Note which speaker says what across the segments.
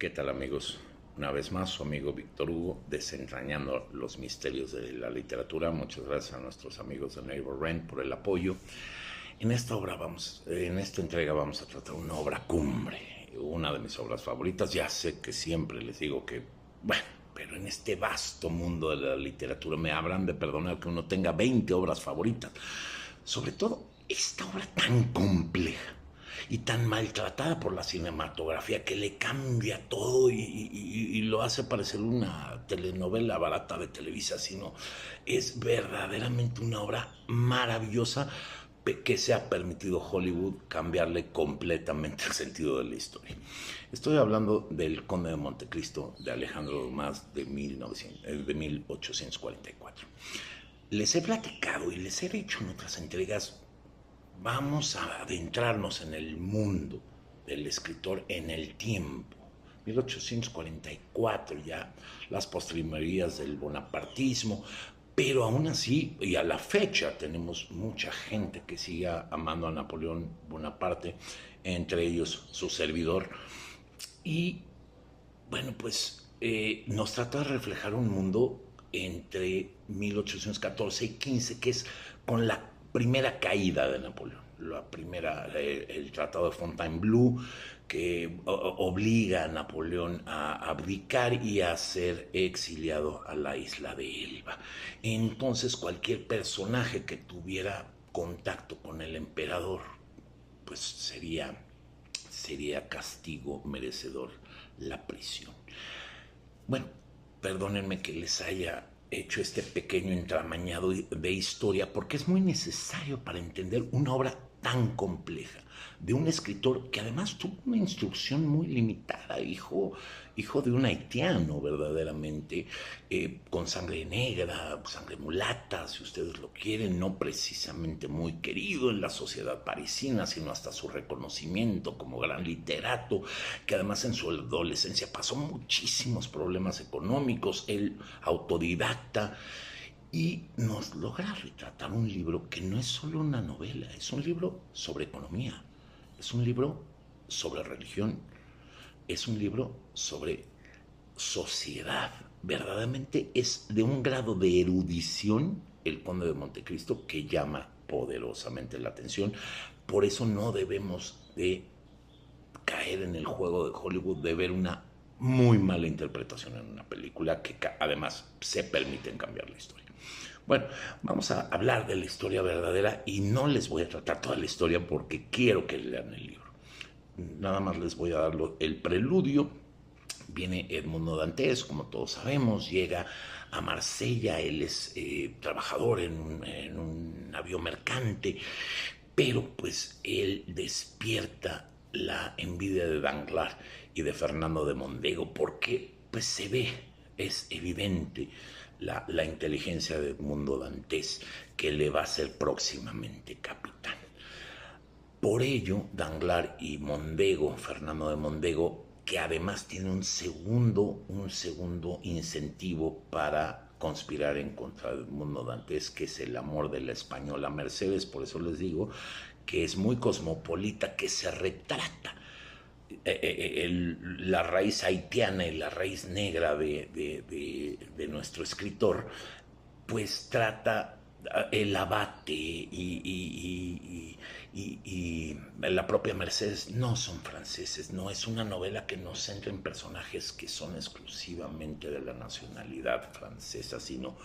Speaker 1: ¿Qué tal, amigos? Una vez más, su amigo Víctor Hugo, desentrañando los misterios de la literatura. Muchas gracias a nuestros amigos de Neighbor Rent por el apoyo. En esta entrega vamos a tratar una obra cumbre, una de mis obras favoritas. Ya sé que siempre les digo que, bueno, pero en este vasto mundo de la literatura me habrán de perdonar que uno tenga 20 obras favoritas. Sobre todo esta obra tan compleja y tan maltratada por la cinematografía que le cambia todo y lo hace parecer una telenovela barata de Televisa, sino es verdaderamente una obra maravillosa que se ha permitido Hollywood cambiarle completamente el sentido de la historia. Estoy hablando del Conde de Montecristo de Alejandro Dumas de 1844. Les he platicado y les he dicho en otras entregas, vamos a adentrarnos en el mundo del escritor en el tiempo. 1844, ya las postrimerías del bonapartismo, pero aún así, y a la fecha, tenemos mucha gente que sigue amando a Napoleón Bonaparte, entre ellos su servidor. Y bueno, pues nos trata de reflejar un mundo entre 1814 y 15, que es con la primera caída de Napoleón. La primera, el Tratado de Fontainebleau, que obliga a Napoleón a abdicar y a ser exiliado a la isla de Elba. Entonces, cualquier personaje que tuviera contacto con el emperador, pues sería castigo merecedor la prisión. Bueno, perdónenme que les haya hecho este pequeño entramañado de historia, porque es muy necesario para entender una obra tan compleja de un escritor que además tuvo una instrucción muy limitada, hijo de un haitiano verdaderamente, con sangre negra, sangre mulata, si ustedes lo quieren, no precisamente muy querido en la sociedad parisina, sino hasta su reconocimiento como gran literato, que además en su adolescencia pasó muchísimos problemas económicos, él autodidacta, y nos logra retratar un libro que no es solo una novela, es un libro sobre economía, es un libro sobre religión, es un libro sobre sociedad. Verdaderamente es de un grado de erudición el Conde de Montecristo que llama poderosamente la atención. Por eso no debemos de caer en el juego de Hollywood de ver una muy mala interpretación en una película que además se permiten cambiar la historia. Bueno, vamos a hablar de la historia verdadera y no les voy a tratar toda la historia porque quiero que lean el libro. Nada más les voy a dar el preludio. Viene Edmundo Dantes, como todos sabemos, llega a Marsella, él es trabajador en un navío mercante, pero pues él despierta la envidia de Danglars y de Fernando de Mondego, porque pues se ve, es evidente la inteligencia de Edmundo Dantes, que le va a ser próximamente capitán. Por ello, Danglars y Mondego, Fernando de Mondego, que además tiene un segundo incentivo para conspirar en contra de Edmundo Dantes, que es el amor de la española Mercedes. Por eso les digo que es muy cosmopolita, que se retrata la raíz haitiana y la raíz negra de nuestro escritor, pues trata el abate y la propia Mercedes no son franceses, no es una novela que no centra en personajes que son exclusivamente de la nacionalidad francesa, sino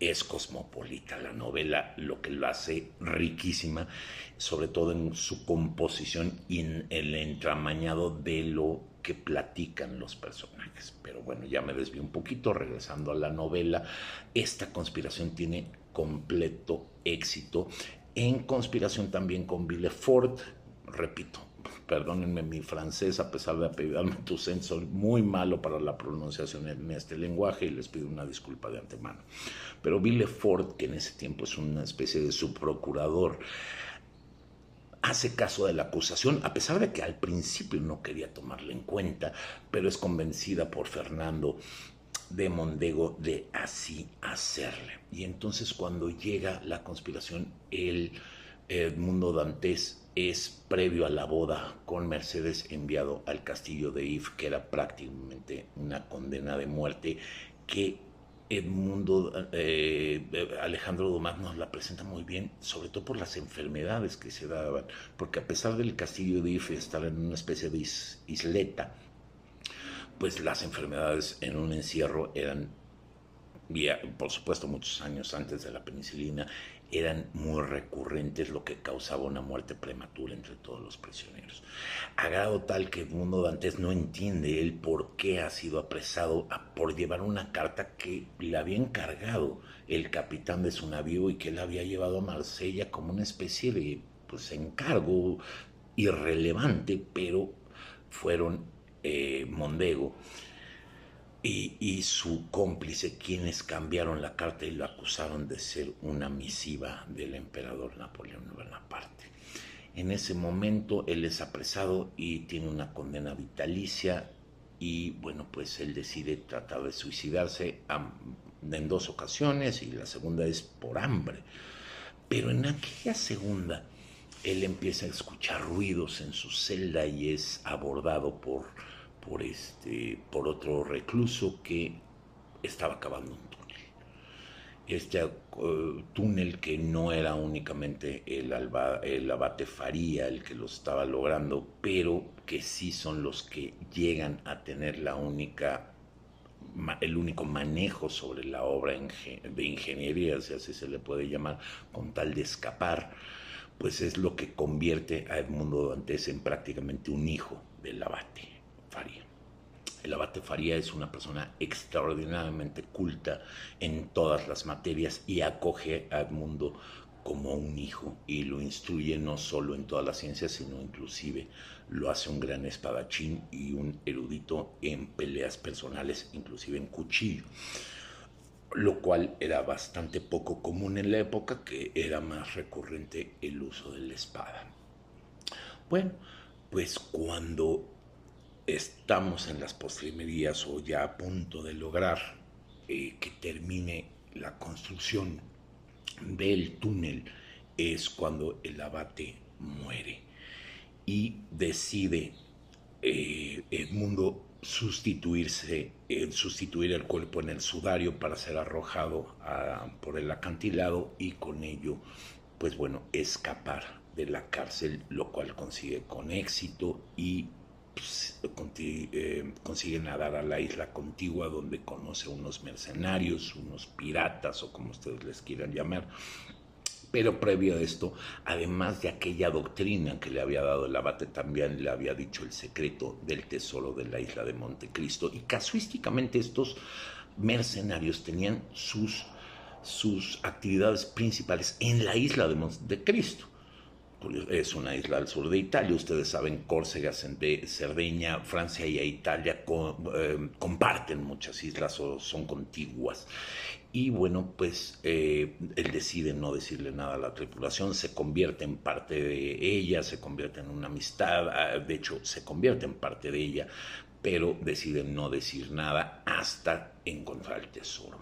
Speaker 1: es cosmopolita la novela, lo que lo hace riquísima, sobre todo en su composición y en el entramañado de lo que platican los personajes. Pero bueno, ya me desvío un poquito, regresando a la novela. Esta conspiración tiene completo éxito. En conspiración también con Villefort, repito, perdónenme mi francés, a pesar de apellidarme Toussaint, soy muy malo para la pronunciación en este lenguaje y les pido una disculpa de antemano. Pero Villefort, que en ese tiempo es una especie de subprocurador, hace caso de la acusación, a pesar de que al principio no quería tomarla en cuenta, pero es convencida por Fernando de Mondego de así hacerle. Y entonces cuando llega la conspiración, él Edmundo Dantes es previo a la boda con Mercedes enviado al castillo de If, que era prácticamente una condena de muerte, que Alejandro Dumas nos la presenta muy bien, sobre todo por las enfermedades que se daban, porque a pesar del castillo de If estar en una especie de isleta, pues las enfermedades en un encierro eran, por supuesto muchos años antes de la penicilina, eran muy recurrentes, lo que causaba una muerte prematura entre todos los prisioneros. A grado tal que Edmundo Dantes no entiende el por qué ha sido apresado por llevar una carta que le había encargado el capitán de su navío y que él había llevado a Marsella como una especie de pues, encargo irrelevante, pero fueron Mondego y su cómplice quienes cambiaron la carta y lo acusaron de ser una misiva del emperador Napoleón Bonaparte. En ese momento él es apresado y tiene una condena vitalicia y bueno, pues él decide tratar de suicidarse en 2 ocasiones y la segunda es por hambre. Pero en aquella segunda él empieza a escuchar ruidos en su celda y es abordado por otro recluso que estaba cavando un túnel. Este túnel que no era únicamente el abate Faría el que lo estaba logrando, pero que sí son los que llegan a tener el único manejo sobre la obra de ingeniería, si así se le puede llamar, con tal de escapar, pues es lo que convierte a Edmundo Dantes en prácticamente un hijo del abate Faría. El abate Faría es una persona extraordinariamente culta en todas las materias y acoge a Edmundo como un hijo y lo instruye no solo en todas las ciencias, sino inclusive lo hace un gran espadachín y un erudito en peleas personales, inclusive en cuchillo, lo cual era bastante poco común en la época, que era más recurrente el uso de la espada. Bueno, pues cuando estamos en las postrimerías o ya a punto de lograr que termine la construcción del túnel, es cuando el abate muere y decide Edmundo sustituir el cuerpo en el sudario para ser arrojado por el acantilado y con ello, pues bueno, escapar de la cárcel, lo cual consigue con éxito y consigue nadar a la isla contigua donde conoce unos mercenarios, unos piratas o como ustedes les quieran llamar. Pero previo a esto, además de aquella doctrina que le había dado el abate, también le había dicho el secreto del tesoro de la isla de Montecristo. Y casuísticamente estos mercenarios tenían sus actividades principales en la isla de Montecristo. Es una isla al sur de Italia, ustedes saben, Córcega, Cerdeña, Francia y Italia comparten muchas islas o son contiguas. Y bueno, pues él decide no decirle nada a la tripulación, se convierte en parte de ella, se convierte en una amistad, de hecho se convierte en parte de ella, pero decide no decir nada hasta encontrar el tesoro.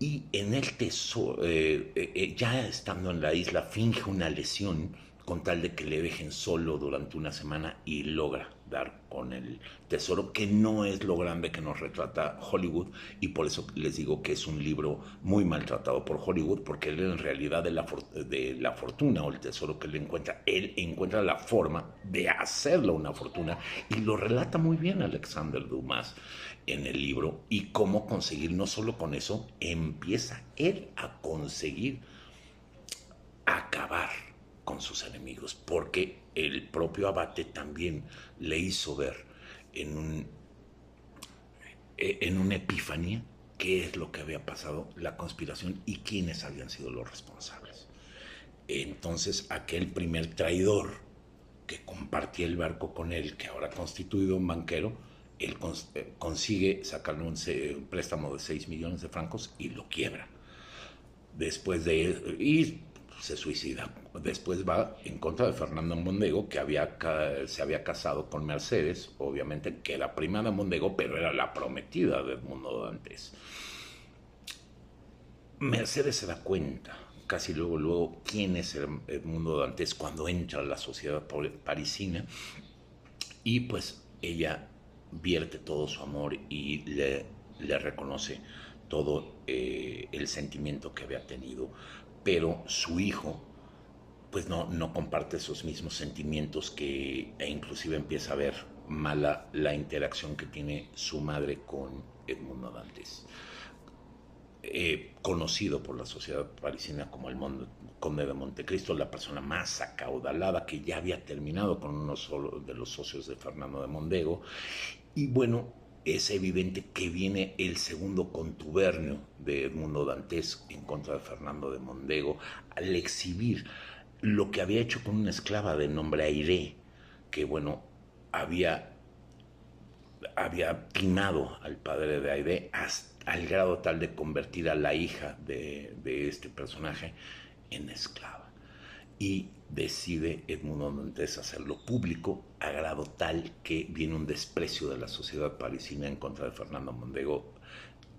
Speaker 1: Y en el tesoro, ya estando en la isla, finge una lesión con tal de que le dejen solo durante una semana y logra dar con el tesoro, que no es lo grande que nos retrata Hollywood, y por eso les digo que es un libro muy maltratado por Hollywood, porque él en realidad de la fortuna o el tesoro que él encuentra la forma de hacerlo una fortuna, y lo relata muy bien Alexander Dumas en el libro, y cómo conseguir, no solo con eso, empieza él a conseguir acabar con sus enemigos, porque el propio abate también le hizo ver en una epifanía qué es lo que había pasado, la conspiración y quiénes habían sido los responsables. Entonces aquel primer traidor que compartía el barco con él, que ahora ha constituido un banquero, él consigue sacarle un préstamo de 6 millones de francos y lo quiebra. Después de y se suicida. Después va en contra de Fernando Mondego, que se había casado con Mercedes, obviamente, que era prima de Mondego, pero era la prometida de Edmundo Dantes. Mercedes se da cuenta casi luego quién es Edmundo Dantes cuando entra a la sociedad parisina, y pues ella vierte todo su amor y le reconoce todo el sentimiento que había tenido, pero su hijo pues no comparte esos mismos sentimientos, e inclusive empieza a ver mala la interacción que tiene su madre con Edmundo Dantes, conocido por la sociedad parisina como el conde de Montecristo, la persona más acaudalada, que ya había terminado con uno solo de los socios de Fernando de Mondego. Y bueno, es evidente que viene el segundo contubernio de Edmundo Dantes en contra de Fernando de Mondego al exhibir lo que había hecho con una esclava de nombre Airé, que bueno, había timado al padre de Aide al grado tal de convertir a la hija de este personaje en esclava. Y decide Edmundo Dantes hacerlo público a grado tal que viene un desprecio de la sociedad parisina en contra de Fernando Mondego,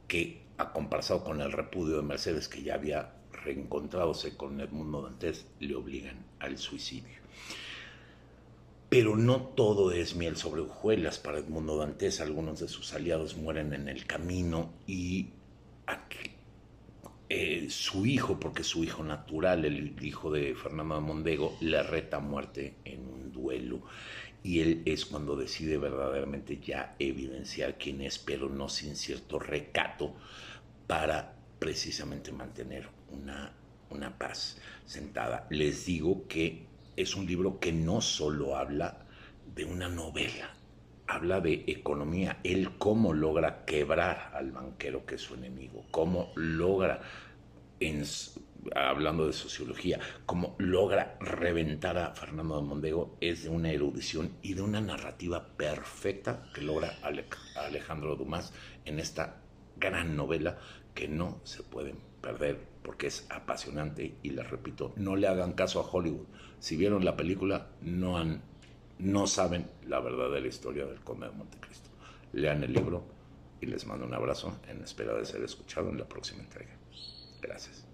Speaker 1: que comparsado con el repudio de Mercedes, que ya había reencontradose con Edmundo Dantes, le obligan al suicidio. Pero no todo es miel sobre hojuelas para Edmundo Dantes. Algunos de sus aliados mueren en el camino, y su hijo, porque su hijo natural, el hijo de Fernando de Mondego, le reta a muerte en un duelo. Y él es cuando decide verdaderamente ya evidenciar quién es, pero no sin cierto recato, para precisamente mantener una paz sentada. Les digo que es un libro que no solo habla de una novela, habla de economía, él cómo logra quebrar al banquero que es su enemigo, cómo logra, hablando de sociología, cómo logra reventar a Fernando de Mondego. Es de una erudición y de una narrativa perfecta que logra Alejandro Dumas en esta gran novela, que no se pueden perder porque es apasionante. Y les repito, no le hagan caso a Hollywood. Si vieron la película, no saben la verdadera historia del Conde de Montecristo. Lean el libro y les mando un abrazo en espera de ser escuchado en la próxima entrega. Gracias.